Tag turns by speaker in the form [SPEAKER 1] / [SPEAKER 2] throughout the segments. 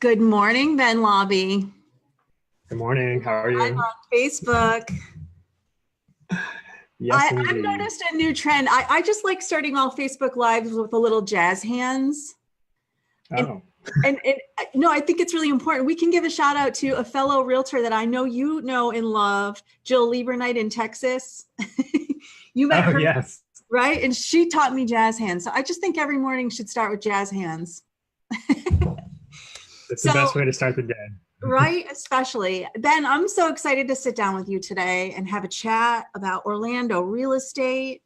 [SPEAKER 1] Good morning, Ben Laube.
[SPEAKER 2] Good morning. How are
[SPEAKER 1] I'm
[SPEAKER 2] you?
[SPEAKER 1] on Facebook.
[SPEAKER 2] Yes,
[SPEAKER 1] I've
[SPEAKER 2] indeed.
[SPEAKER 1] noticed a new trend. I just like starting all Facebook Lives with a little jazz hands. And,
[SPEAKER 2] Oh,
[SPEAKER 1] and no, I think it's really important. We can give a shout out to a fellow realtor that I know you know and love, Jill Liebernight in Texas. You met
[SPEAKER 2] oh
[SPEAKER 1] her,
[SPEAKER 2] yes.
[SPEAKER 1] right? And she taught me jazz hands. So I just think every morning should start with jazz hands.
[SPEAKER 2] That's the
[SPEAKER 1] So
[SPEAKER 2] best way to start the day.
[SPEAKER 1] right, especially. Ben, I'm so excited to sit down with you today and have a chat about Orlando real estate.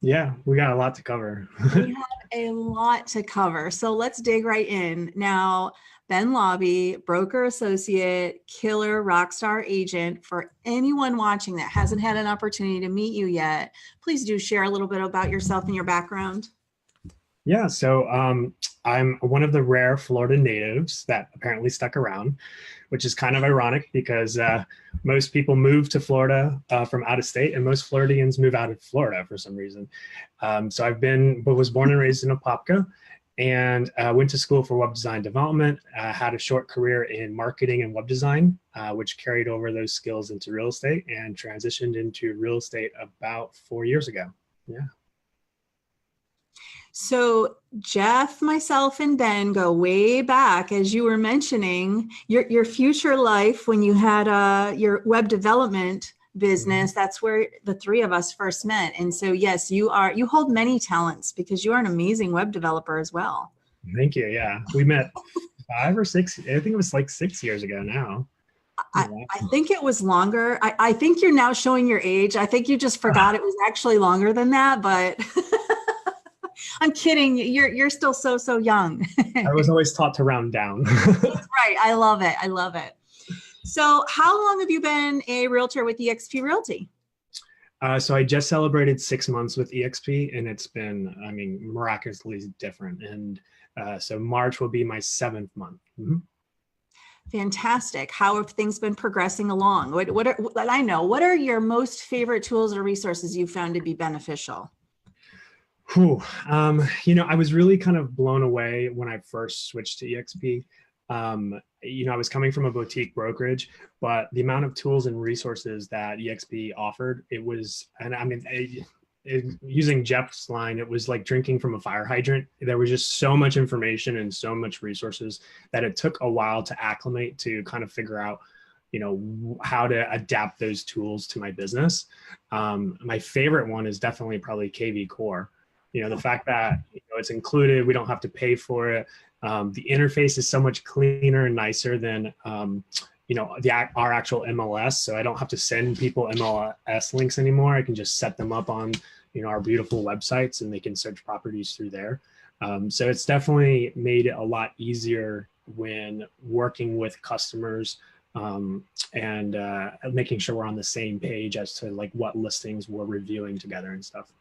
[SPEAKER 2] Yeah, we got a lot to cover.
[SPEAKER 1] We have a lot to cover. So let's dig right in. Now, Ben Laube, broker associate, killer rock star agent. For anyone watching that hasn't had an opportunity to meet you yet, please do share a little bit about yourself and your background.
[SPEAKER 2] Yeah, so I'm one of the rare Florida natives that apparently stuck around, which is kind of ironic because most people move to Florida from out of state, and most Floridians move out of Florida for some reason. So was born and raised in Apopka, and went to school for web design development. Had a short career in marketing and web design, which carried over those skills into real estate and transitioned into real estate about 4 years ago. Yeah.
[SPEAKER 1] So Jeff, myself, and Ben go way back, as you were mentioning, your future life when you had your web development business. That's where the three of us first met. And so, yes, you hold many talents because you are an amazing web developer as well.
[SPEAKER 2] Thank you. Yeah, we met 5 or 6. I think it was like 6 years ago now.
[SPEAKER 1] I think it was longer. I think you're now showing your age. I think you just forgot it was actually longer than that, but I'm kidding. You're still so young.
[SPEAKER 2] I was always taught to round down.
[SPEAKER 1] That's right. I love it. I love it. So how long have you been a realtor with eXp Realty?
[SPEAKER 2] So I just celebrated 6 months with eXp, and it's been, I mean, miraculously different. And so March will be my 7th month. Mm-hmm.
[SPEAKER 1] Fantastic. How have things been progressing along? What are your most favorite tools or resources you found to be beneficial?
[SPEAKER 2] Whew. I was really kind of blown away when I first switched to eXp. I was coming from a boutique brokerage, but the amount of tools and resources that eXp offered, using Jeff's line, it was like drinking from a fire hydrant. There was just so much information and so much resources that it took a while to acclimate to kind of figure out, how to adapt those tools to my business. My favorite one is definitely probably KV Core. The fact that it's included, we don't have to pay for it. The interface is so much cleaner and nicer than our actual MLS. So I don't have to send people MLS links anymore. I can just set them up on our beautiful websites, and they can search properties through there. So it's definitely made it a lot easier when working with customers, and making sure we're on the same page as to like what listings we're reviewing together and stuff.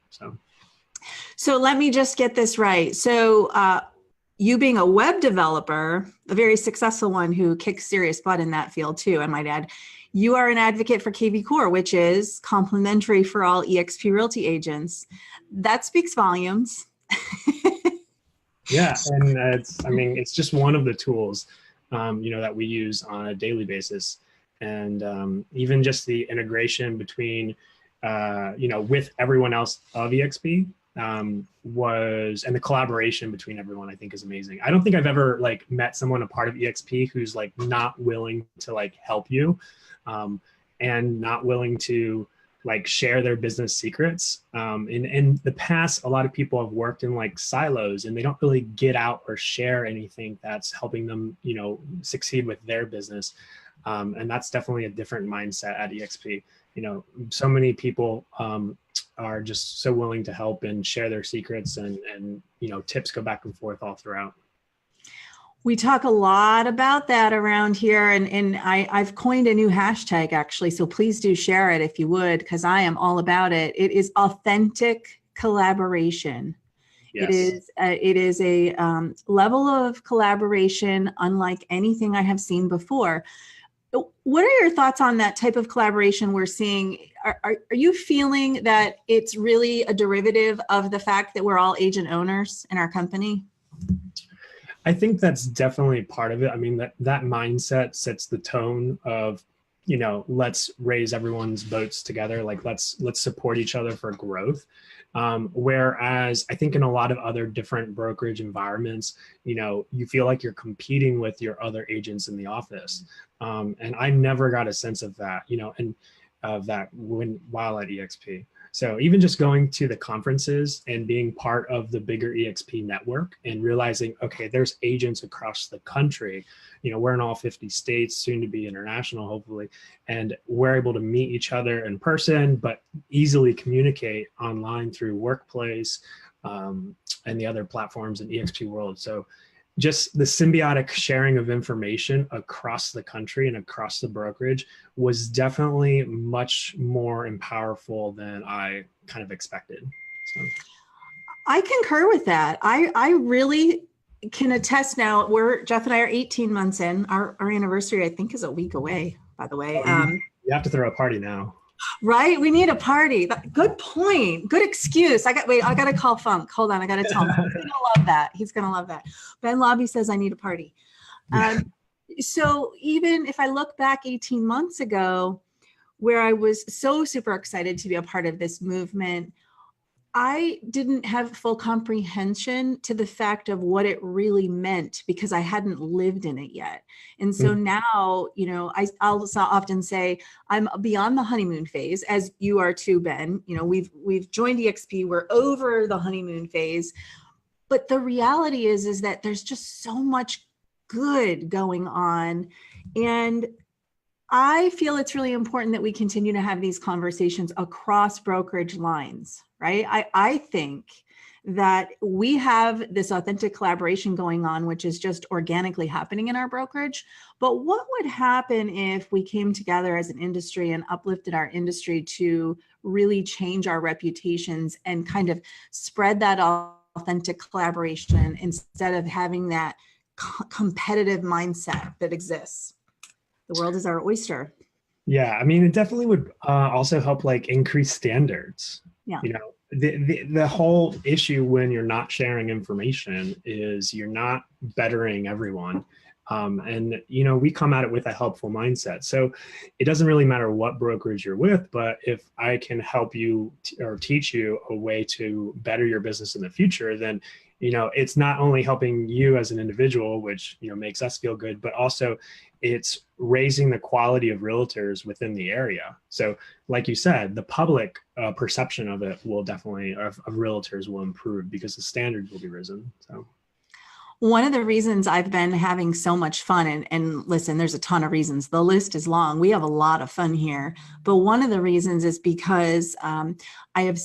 [SPEAKER 1] So let me just get this right. So you being a web developer, a very successful one who kicks serious butt in that field too, I might add, you are an advocate for KV Core, which is complimentary for all eXp Realty agents. That speaks volumes.
[SPEAKER 2] Yeah, and it's just one of the tools, that we use on a daily basis, and even just the integration between, with everyone else of eXp, and the collaboration between everyone, I think, is amazing. I don't think I've ever met someone a part of eXp who's not willing to help you, and not willing to share their business secrets. In the past, a lot of people have worked in silos, and they don't really get out or share anything that's helping them, succeed with their business. And that's definitely a different mindset at eXp. So many people are just so willing to help and share their secrets, and tips go back and forth all throughout.
[SPEAKER 1] We talk a lot about that around here, and I've coined a new hashtag actually, so please do share it if you would, because I am all about it. It is authentic collaboration.
[SPEAKER 2] Yes.
[SPEAKER 1] It is a level of collaboration unlike anything I have seen before. What are your thoughts on that type of collaboration we're seeing? Are you feeling that it's really a derivative of the fact that we're all agent owners in our company?
[SPEAKER 2] I think that's definitely part of it. I mean, that mindset sets the tone of, let's raise everyone's boats together. Like let's support each other for growth. Whereas I think in a lot of other different brokerage environments, you feel like you're competing with your other agents in the office. And I never got a sense of that, and of that while at eXp. So even just going to the conferences and being part of the bigger eXp network and realizing, okay, there's agents across the country, we're in all 50 states, soon to be international, hopefully. And we're able to meet each other in person, but easily communicate online through Workplace and the other platforms in eXp world. So just the symbiotic sharing of information across the country and across the brokerage was definitely much more powerful than I kind of expected. So
[SPEAKER 1] I concur with that. I really can attest now. Jeff and I are 18 months in. Our anniversary, I think, is a week away, by the way.
[SPEAKER 2] You have to throw a party now.
[SPEAKER 1] Right? We need a party. Good point. Good excuse. I got to call Funk. Hold on. I got to tell him. He's going to love that. He's going to love that. Ben Laube says I need a party. So even if I look back 18 months ago, where I was so super excited to be a part of this movement, I didn't have full comprehension to the fact of what it really meant because I hadn't lived in it yet. And so now, I'll often say I'm beyond the honeymoon phase, as you are too, Ben. We've joined eXp, we're over the honeymoon phase. But the reality is that there's just so much good going on. And I feel it's really important that we continue to have these conversations across brokerage lines, right? I think that we have this authentic collaboration going on, which is just organically happening in our brokerage. But what would happen if we came together as an industry and uplifted our industry to really change our reputations and kind of spread that authentic collaboration instead of having that competitive mindset that exists? The world is our oyster.
[SPEAKER 2] Yeah, I mean, it definitely would also help like increase standards.
[SPEAKER 1] Yeah.
[SPEAKER 2] The whole issue when you're not sharing information is you're not bettering everyone. And, we come at it with a helpful mindset. So it doesn't really matter what brokerage you're with, but if I can help you or teach you a way to better your business in the future, then, it's not only helping you as an individual, which, makes us feel good, but also it's raising the quality of realtors within the area. So like you said, the public perception of it will definitely, of realtors will improve because the standards will be risen. So
[SPEAKER 1] one of the reasons I've been having so much fun, and listen, there's a ton of reasons. The list is long. We have a lot of fun here. But one of the reasons is because I have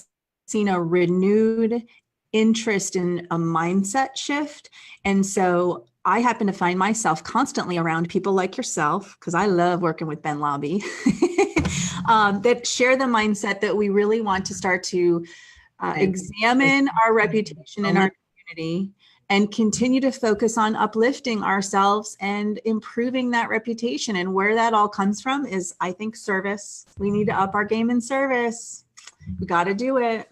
[SPEAKER 1] seen a renewed interest in a mindset shift. And so I happen to find myself constantly around people like yourself, because I love working with Ben Laube, that share the mindset that we really want to start to examine our reputation in our community and continue to focus on uplifting ourselves and improving that reputation. And where that all comes from is, I think, service. We need to up our game in service. We got to do it.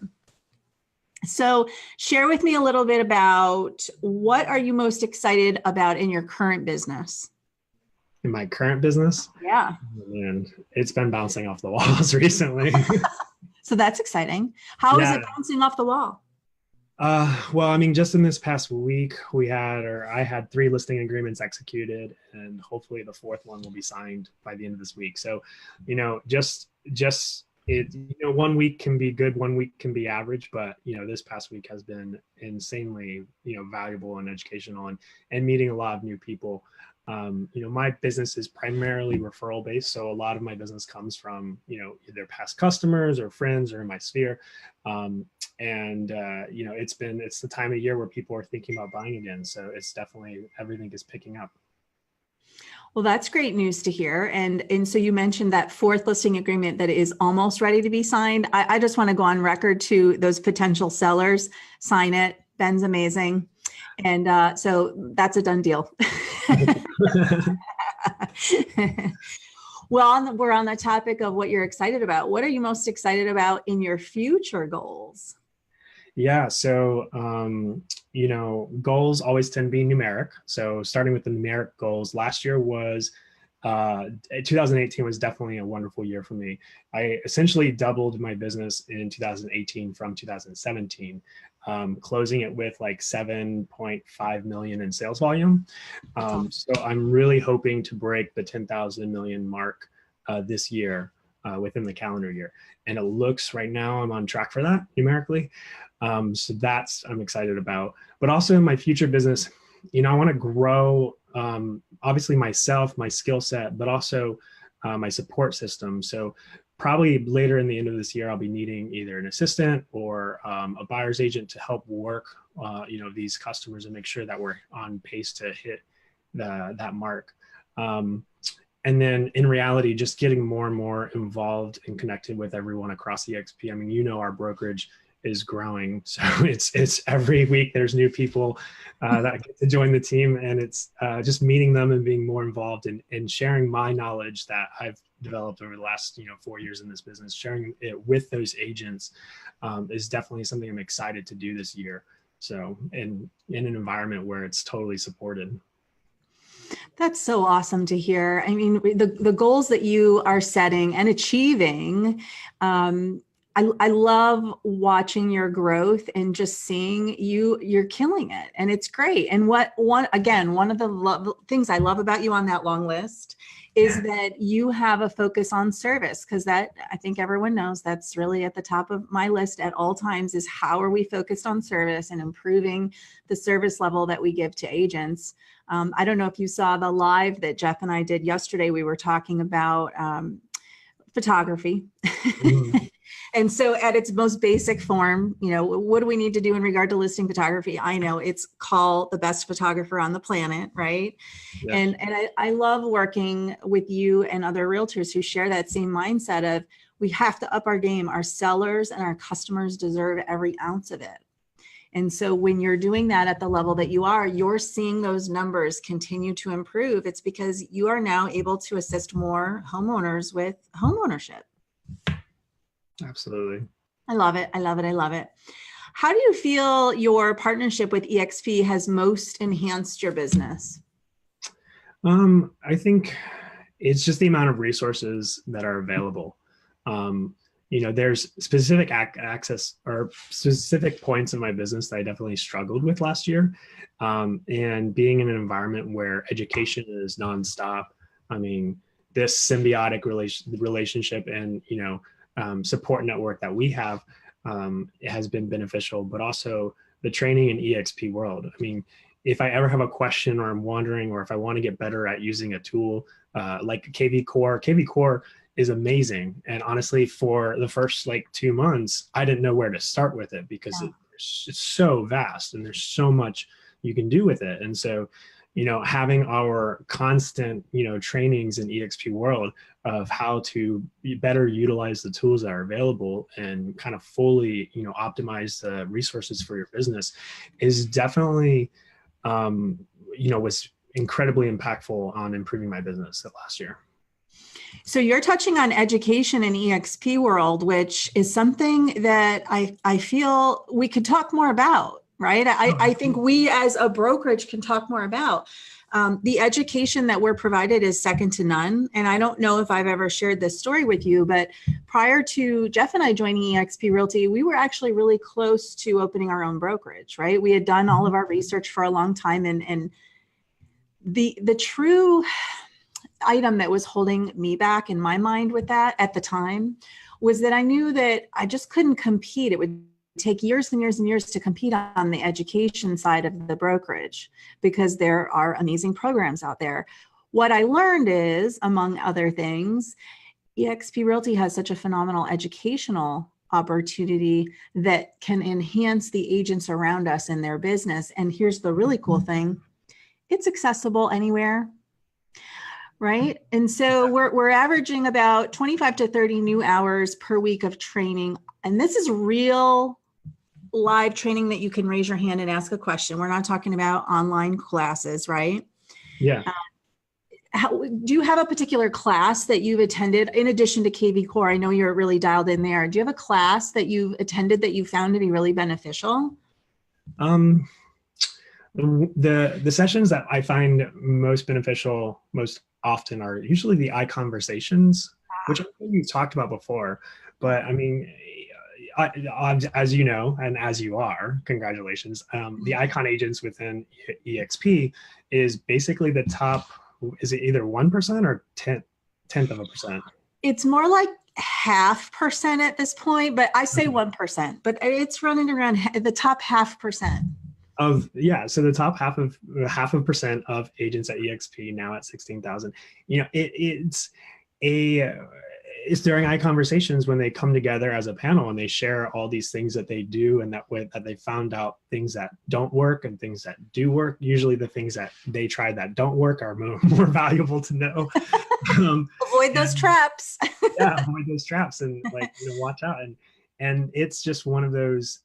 [SPEAKER 1] So share with me a little bit about what are you most excited about in your current business?
[SPEAKER 2] In my current business?
[SPEAKER 1] Yeah.
[SPEAKER 2] And it's been bouncing off the walls recently.
[SPEAKER 1] So that's exciting. How is it bouncing off the wall?
[SPEAKER 2] Well, I mean, just in this past week, I had 3 listing agreements executed, and hopefully the 4th one will be signed by the end of this week. So, one week can be good, one week can be average, but this past week has been insanely valuable and educational, and meeting a lot of new people. My business is primarily referral based, so a lot of my business comes from either past customers or friends or in my sphere, and it's the time of year where people are thinking about buying again, so it's definitely, everything is picking up.
[SPEAKER 1] Well, that's great news to hear. And so you mentioned that 4th listing agreement that is almost ready to be signed. I just want to go on record to those potential sellers, sign it. Ben's amazing. And so that's a done deal. Well, we're on the topic of what you're excited about. What are you most excited about in your future goals?
[SPEAKER 2] Yeah, so goals always tend to be numeric. So starting with the numeric goals, last year was 2018 was definitely a wonderful year for me. I essentially doubled my business in 2018 from 2017, closing it with like 7.5 million in sales volume. So I'm really hoping to break the 10,000 million mark this year within the calendar year. And it looks right now I'm on track for that numerically. So that's I'm excited about. But also in my future business, I want to grow obviously myself, my skill set, but also my support system. So probably later in the end of this year, I'll be needing either an assistant or a buyer's agent to help work, these customers and make sure that we're on pace to hit that mark. And then in reality, just getting more and more involved and connected with everyone across eXp. I mean, our brokerage is growing. So it's every week there's new people that get to join the team, and it's just meeting them and being more involved and sharing my knowledge that I've developed over the last 4 years in this business. Sharing it with those agents is definitely something I'm excited to do this year. So in an environment where it's totally supported.
[SPEAKER 1] That's so awesome to hear. I mean, the goals that you are setting and achieving, I love watching your growth and just seeing you're killing it, and it's great. And one of the things I love about you on that long list is that you have a focus on service, because that, I think everyone knows, that's really at the top of my list at all times, is how are we focused on service and improving the service level that we give to agents. I don't know if you saw the live that Jeff and I did yesterday. We were talking about photography. Mm. And so at its most basic form, what do we need to do in regard to listing photography? I know it's call the best photographer on the planet, right? Yes. And I love working with you and other realtors who share that same mindset of we have to up our game. Our sellers and our customers deserve every ounce of it. And so when you're doing that at the level that you're seeing those numbers continue to improve. It's because you are now able to assist more homeowners with homeownership.
[SPEAKER 2] Absolutely.
[SPEAKER 1] I love it. I love it. I love it. How do you feel your partnership with eXp has most enhanced your business?
[SPEAKER 2] I think it's just the amount of resources that are available. There's specific access or specific points in my business that I definitely struggled with last year. And being in an environment where education is nonstop, I mean, this symbiotic relationship and, support network that we have has been beneficial, but also the training in eXp world. I mean, if I ever have a question or I'm wondering, or if I want to get better at using a tool like KV Core is amazing. And honestly, for the first 2 months, I didn't know where to start with it because it's so vast and there's so much you can do with it. And so, having our constant, trainings in eXp world of how to better utilize the tools that are available and kind of fully, optimize the resources for your business is definitely, was incredibly impactful on improving my business last year.
[SPEAKER 1] So you're touching on education in eXp world, which is something that I feel we could talk more about. Right. I think we as a brokerage can talk more about the education that we're provided is second to none. And I don't know if I've ever shared this story with you, but prior to Jeff and I joining eXp Realty, we were actually really close to opening our own brokerage. Right. We had done all of our research for a long time. And the true item that was holding me back in my mind with that at the time was that I knew that I just couldn't compete. It would take years and years and years to compete on the education side of the brokerage because there are amazing programs out there. What I learned is, among other things, eXp Realty has such a phenomenal educational opportunity that can enhance the agents around us in their business. And here's the really cool thing. It's accessible anywhere. Right. And so we're averaging about 25 to 30 new hours per week of training. And this is real live training that you can raise your hand and ask a question. We're not talking about online classes, right?
[SPEAKER 2] Yeah.
[SPEAKER 1] Do you have a particular class that you've attended in addition to KV Core? I know you're really dialed in there. Do you have a class that you've attended that you found to be really beneficial?
[SPEAKER 2] The sessions that I find most beneficial most often are usually the iConversations, which I think you've talked about before. But I mean, as you know, and as you are, congratulations. The icon agents within eXp is basically the top. Is it either 1% or tenth of a percent?
[SPEAKER 1] It's more like 0.5% at this point, but I say 1%, but it's running around the top 0.5%.
[SPEAKER 2] So the top half of percent of agents at eXp now at 16,000. You know, it's during iConversations when they come together as a panel and they share all these things that they do, and that they found out things that don't work and things that do work. Usually the things that they tried that don't work are more valuable to know.
[SPEAKER 1] Avoid those traps.
[SPEAKER 2] Yeah, avoid those traps, and watch out. And it's just one of those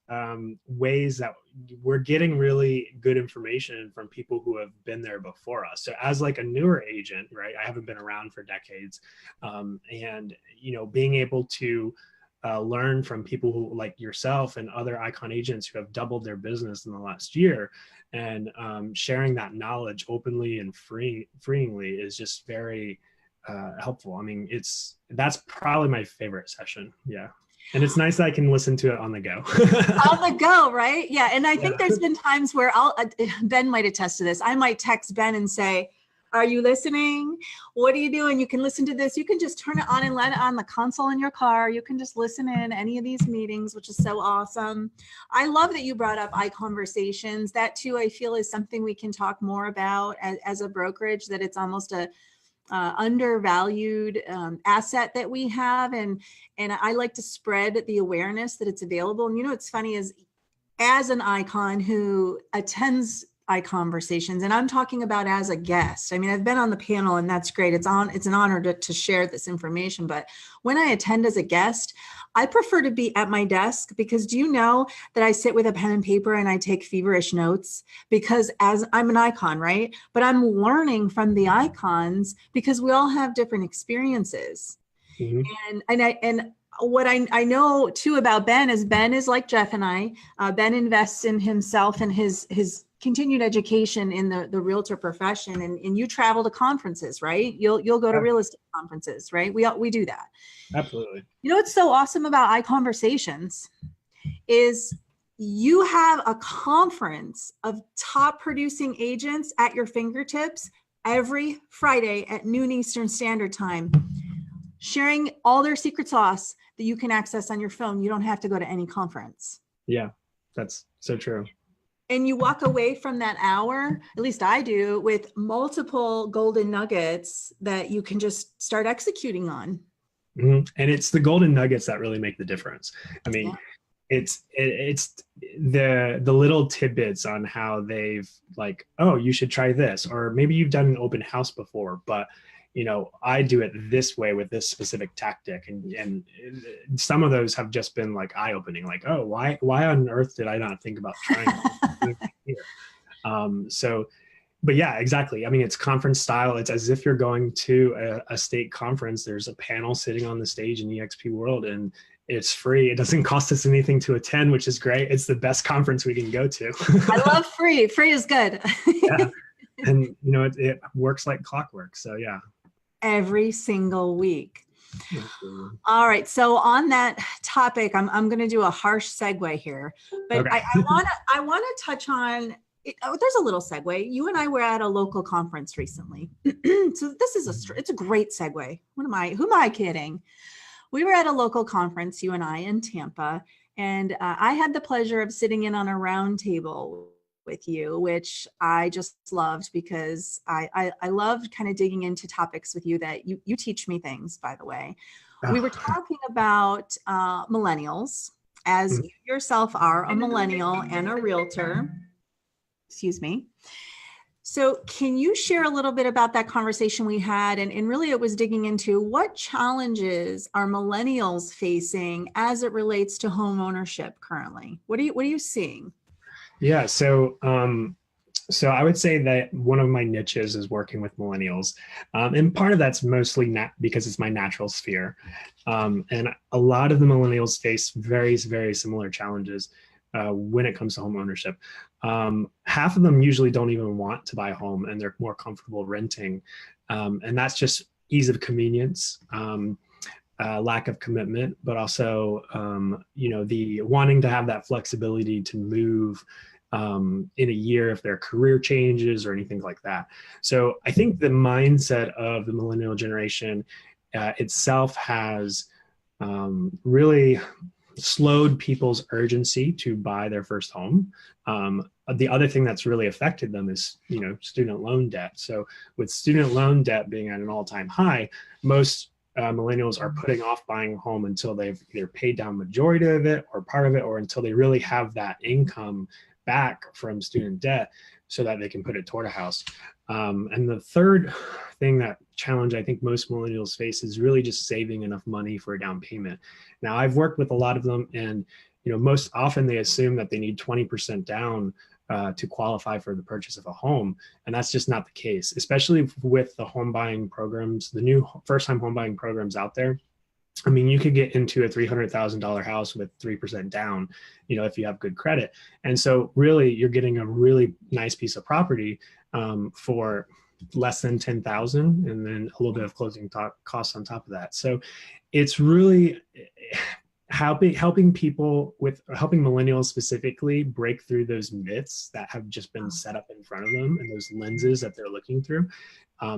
[SPEAKER 2] ways that we're getting really good information from people who have been there before us. So as like a newer agent, right, I haven't been around for decades, and being able to learn from people who, like yourself and other icon agents who have doubled their business in the last year, and sharing that knowledge openly and freeingly is just very helpful. I mean, that's probably my favorite session. Yeah. And it's nice that I can listen to it on the go.
[SPEAKER 1] On the go, right? Yeah. And I think there's been times where Ben might attest to this. I might text Ben and say, are you listening? What are you doing? You can listen to this. You can just turn it on and let it on the console in your car. You can just listen in any of these meetings, which is so awesome. I love that you brought up iConversations. That too, I feel, is something we can talk more about as a brokerage, that it's almost a undervalued asset that we have, and I like to spread the awareness that it's available. And what's funny is, as an icon who attends iConversations, and I'm talking about as a guest. I mean, I've been on the panel, and that's great. It's an honor to share this information. But when I attend as a guest, I prefer to be at my desk, because do you know that I sit with a pen and paper and I take feverish notes, because as I'm an icon, right? But I'm learning from the icons, because we all have different experiences. Mm-hmm. And what I know too about Ben is like Jeff and I. Ben invests in himself and his continued education in the realtor profession, and you travel to conferences, right? You'll go to real estate conferences, right? We do that.
[SPEAKER 2] Absolutely.
[SPEAKER 1] What's so awesome about iConversations is you have a conference of top producing agents at your fingertips every Friday at noon Eastern Standard Time, sharing all their secret sauce that you can access on your phone. You don't have to go to any conference.
[SPEAKER 2] Yeah, that's so true.
[SPEAKER 1] And you walk away from that hour, at least I do, with multiple golden nuggets that you can just start executing on.
[SPEAKER 2] Mm-hmm. And it's the golden nuggets that really make the difference. I mean, it's the little tidbits on how they've like, oh, you should try this, or maybe you've done an open house before, but I do it this way with this specific tactic. And some of those have just been like eye-opening, like, oh, why on earth did I not think about trying here? But yeah, exactly. I mean, it's conference style. It's as if you're going to a state conference. There's a panel sitting on the stage in eXp World, and it's free. It doesn't cost us anything to attend, which is great. It's the best conference we can go to.
[SPEAKER 1] I love free. Free is good.
[SPEAKER 2] Yeah. And it works like clockwork. So yeah. Every
[SPEAKER 1] single week. All right. So on that topic, I'm going to do a harsh segue here, but okay. I want to touch on it. There's a little segue. You and I were at a local conference recently. So this is it's a great segue. Who am I kidding? We were at a local conference, you and I, in Tampa, and I had the pleasure of sitting in on a round table with you, which I just loved, because I loved kind of digging into topics with you that you teach me things, by the way. We were talking about millennials, as you yourself are a millennial and a realtor. Excuse me. So can you share a little bit about that conversation we had? And really it was digging into what challenges are millennials facing as it relates to home ownership currently? What are you seeing?
[SPEAKER 2] Yeah, so I would say that one of my niches is working with millennials, and part of that's mostly because it's my natural sphere, and a lot of the millennials face very, very similar challenges. when it comes to home ownership. Half of them usually don't even want to buy a home, and they're more comfortable renting. And that's just ease of convenience, lack of commitment, but also, the wanting to have that flexibility to move in a year if their career changes or anything like that. So I think the mindset of the millennial generation itself has really slowed people's urgency to buy their first home. The other thing that's really affected them is, student loan debt. So with student loan debt being at an all-time high, most millennials are putting off buying a home until they've either paid down majority of it or part of it, or until they really have that income back from student debt so that they can put it toward a house. And the third thing, that challenge I think most millennials face, is really just saving enough money for a down payment. Now, I've worked with a lot of them, and most often they assume that they need 20% down to qualify for the purchase of a home. And that's just not the case, especially with the home buying programs, the new first-time home buying programs out there. I mean, you could get into a $300,000 house with 3% down, if you have good credit. And so really, you're getting a really nice piece of property for less than 10,000, and then a little bit of closing costs on top of that. So it's really helping millennials specifically break through those myths that have just been set up in front of them, and those lenses that they're looking through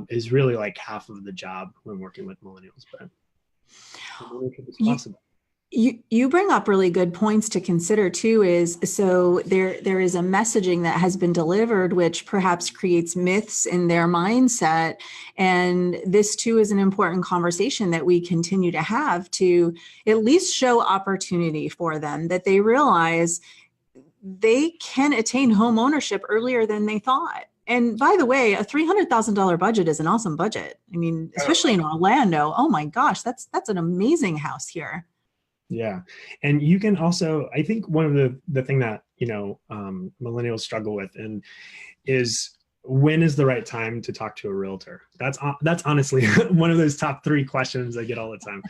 [SPEAKER 2] is really like half of the job when working with millennials. But it's possible.
[SPEAKER 1] You bring up really good points to consider too. Is so there is a messaging that has been delivered which perhaps creates myths in their mindset, and this too is an important conversation that we continue to have to at least show opportunity for them, that they realize they can attain home ownership earlier than they thought. And by the way, a $300,000 budget is an awesome budget. I mean, especially in Orlando. Oh my gosh, that's an amazing house here.
[SPEAKER 2] Yeah. And you can also, I think one of the thing that, millennials struggle with is when is the right time to talk to a realtor? That's honestly one of those top 3 questions I get all the time.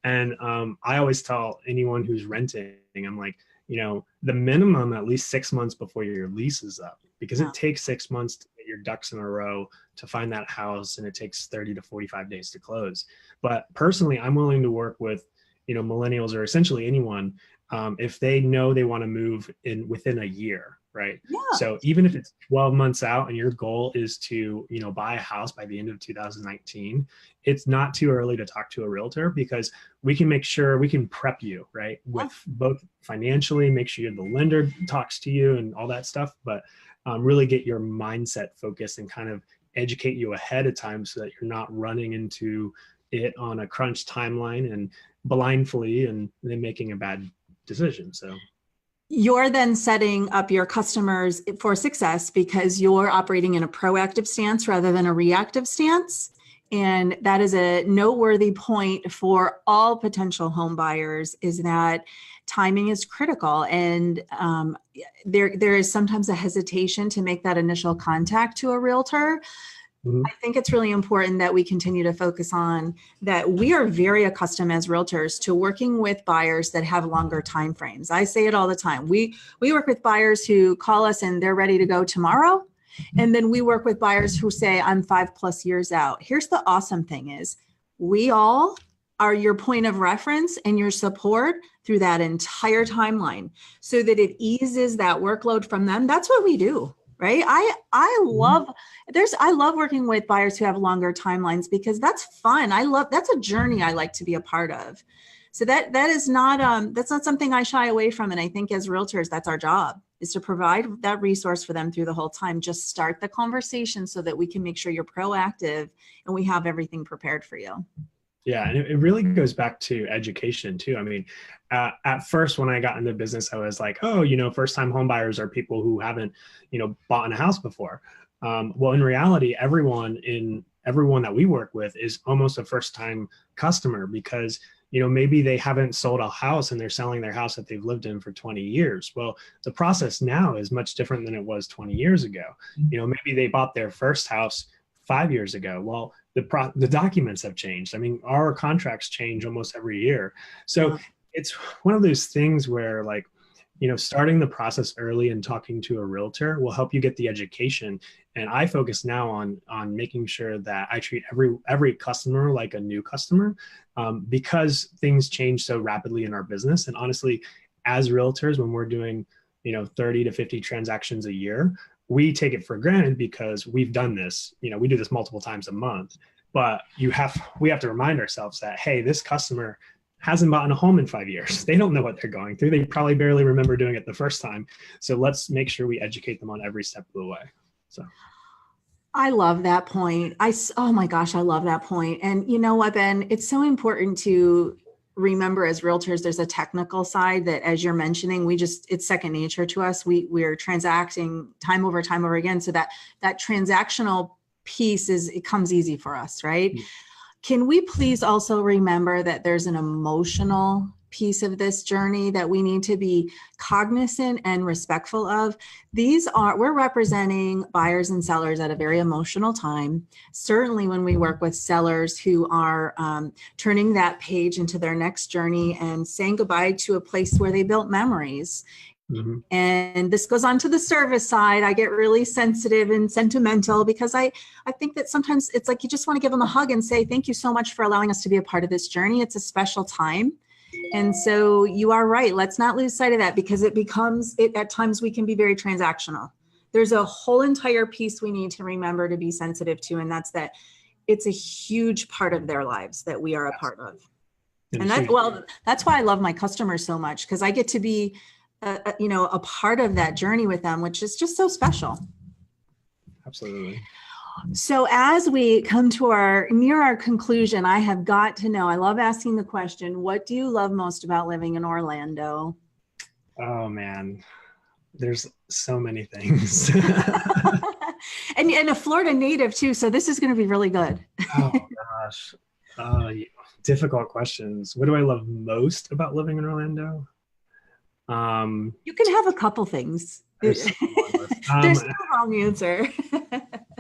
[SPEAKER 2] And I always tell anyone who's renting, I'm like, the minimum at least 6 months before your lease is up, because it takes 6 months to get your ducks in a row to find that house, and it takes 30 to 45 days to close. But personally, I'm willing to work with millennials, or essentially anyone, if they know they want to move within a year, right? Yeah. So even if it's 12 months out and your goal is to, buy a house by the end of 2019, it's not too early to talk to a realtor, because we can make sure we can prep you, right? With both financially, make sure the lender talks to you and all that stuff, but really get your mindset focused and kind of educate you ahead of time so that you're not running into it on a crunch timeline and blindly and then making a bad decision. So
[SPEAKER 1] you're then setting up your customers for success because you're operating in a proactive stance rather than a reactive stance. And that is a noteworthy point for all potential home buyers, is that timing is critical. And there is sometimes a hesitation to make that initial contact to a realtor. I think it's really important that we continue to focus on that. We are very accustomed as realtors to working with buyers that have longer time frames. I say it all the time. We work with buyers who call us and they're ready to go tomorrow. And then we work with buyers who say, I'm 5+ years out. Here's the awesome thing is, we all are your point of reference and your support through that entire timeline, so that it eases that workload from them. That's what we do. Right. I love working with buyers who have longer timelines, because that's fun. That's a journey I like to be a part of. So that's not something I shy away from. And I think as realtors, that's our job, is to provide that resource for them through the whole time. Just start the conversation so that we can make sure you're proactive and we have everything prepared for you.
[SPEAKER 2] Yeah, and it really goes back to education too. I mean, at first when I got into business, I was like, oh, first-time home buyers are people who haven't, bought a house before. Well, in reality, everyone that we work with is almost a first-time customer, because maybe they haven't sold a house and they're selling their house that they've lived in for 20 years. Well, the process now is much different than it was 20 years ago. Maybe they bought their first house 5 years ago. Well, the documents have changed. I mean, our contracts change almost every year. So it's one of those things where, like, starting the process early and talking to a realtor will help you get the education. And I focus now on making sure that I treat every customer like a new customer, because things change so rapidly in our business. And honestly, as realtors, when we're doing 30 to 50 transactions a year, we take it for granted because we've done this. We do this multiple times a month. But we have to remind ourselves that, hey, this customer hasn't bought a home in 5 years. They don't know what they're going through. They probably barely remember doing it the first time. So let's make sure we educate them on every step of the way. So
[SPEAKER 1] I love that point. Oh my gosh, I love that point. And you know what, Ben, it's so important to remember as realtors, there's a technical side that, as you're mentioning, it's second nature to us. We're transacting time over again. So that transactional piece it comes easy for us, right? Mm-hmm. Can we please also remember that there's an emotional piece of this journey that we need to be cognizant and respectful of? We're representing buyers and sellers at a very emotional time. Certainly when we work with sellers who are turning that page into their next journey and saying goodbye to a place where they built memories. Mm-hmm. And this goes on to the service side. I get really sensitive and sentimental because I think that sometimes it's like you just want to give them a hug and say, thank you so much for allowing us to be a part of this journey. It's a special time. And so you are right. Let's not lose sight of that, because at times we can be very transactional. There's a whole entire piece we need to remember to be sensitive to. And that's that it's a huge part of their lives that we are a part of. And that's why I love my customers so much, because I get to be a part of that journey with them, which is just so special.
[SPEAKER 2] Absolutely.
[SPEAKER 1] So as we come to near our conclusion, I have got to know, I love asking the question, what do you love most about living in Orlando?
[SPEAKER 2] Oh man, there's so many things.
[SPEAKER 1] and a Florida native too. So this is going to be really good.
[SPEAKER 2] Oh gosh. Difficult questions. What do I love most about living in Orlando?
[SPEAKER 1] You can have a couple things. There's no wrong answer.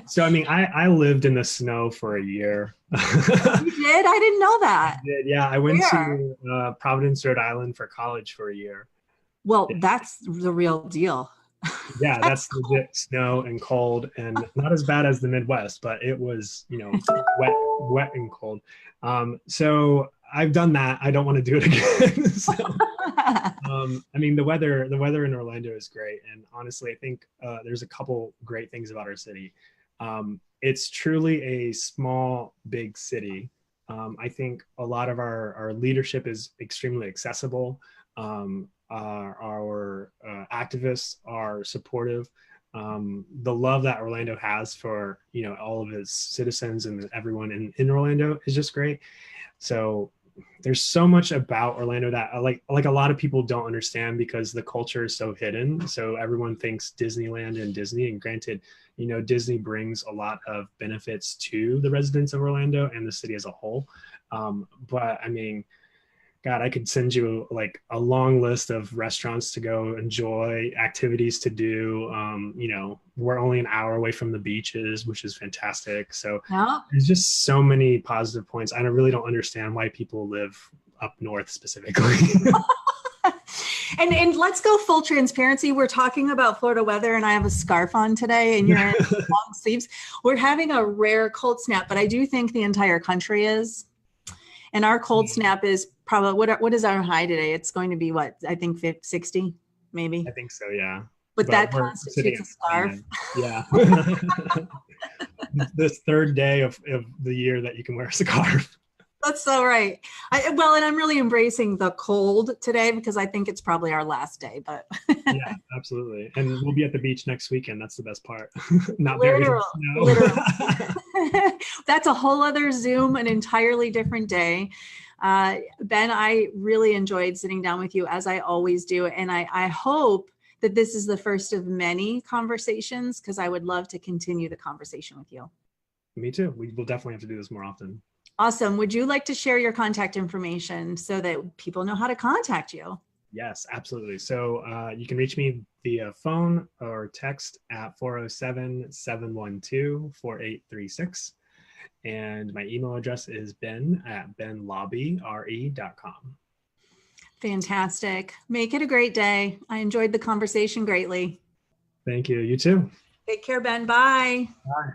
[SPEAKER 2] So, I lived in the snow for a year.
[SPEAKER 1] You did? I didn't know that.
[SPEAKER 2] I did, yeah. I went to Providence, Rhode Island for college for a year.
[SPEAKER 1] Well, that's the real deal.
[SPEAKER 2] Yeah, that's legit snow and cold, and not as bad as the Midwest, but it was, wet and cold. So I've done that. I don't want to do it again. So, the weather in Orlando is great. And honestly, I think there's a couple great things about our city. It's truly a small, big city. I think a lot of our leadership is extremely accessible. Our activists are supportive. The love that Orlando has for, all of its citizens and everyone in Orlando is just great. So there's so much about Orlando that like a lot of people don't understand, because the culture is so hidden. So everyone thinks Disneyland and Disney, and granted, Disney brings a lot of benefits to the residents of Orlando and the city as a whole. But God, I could send you like a long list of restaurants to go enjoy, activities to do. We're only an hour away from the beaches, which is fantastic. So There's just so many positive points. I really don't understand why people live up north specifically.
[SPEAKER 1] And let's go full transparency. We're talking about Florida weather, and I have a scarf on today, and you're in long sleeves. We're having a rare cold snap, but I do think the entire country is. And our cold snap is probably, what is our high today? It's going to be what? I think 60, maybe.
[SPEAKER 2] I think so, yeah.
[SPEAKER 1] But that constitutes a scarf.
[SPEAKER 2] Yeah. This third day of the year that you can wear a scarf.
[SPEAKER 1] That's so right. And I'm really embracing the cold today, because I think it's probably our last day, but.
[SPEAKER 2] Yeah, absolutely. And we'll be at the beach next weekend. That's the best part. Not
[SPEAKER 1] literally. That's a whole other Zoom, an entirely different day. Ben, I really enjoyed sitting down with you, as I always do. And I hope that this is the first of many conversations, because I would love to continue the conversation with you.
[SPEAKER 2] Me too. We will definitely have to do this more often.
[SPEAKER 1] Awesome. Would you like to share your contact information so that people know how to contact you?
[SPEAKER 2] Yes, absolutely. So you can reach me via phone or text at 407-712-4836. And my email address is ben@benlaube.com.
[SPEAKER 1] Fantastic. Make it a great day. I enjoyed the conversation greatly.
[SPEAKER 2] Thank you. You too.
[SPEAKER 1] Take care, Ben. Bye.
[SPEAKER 2] Bye.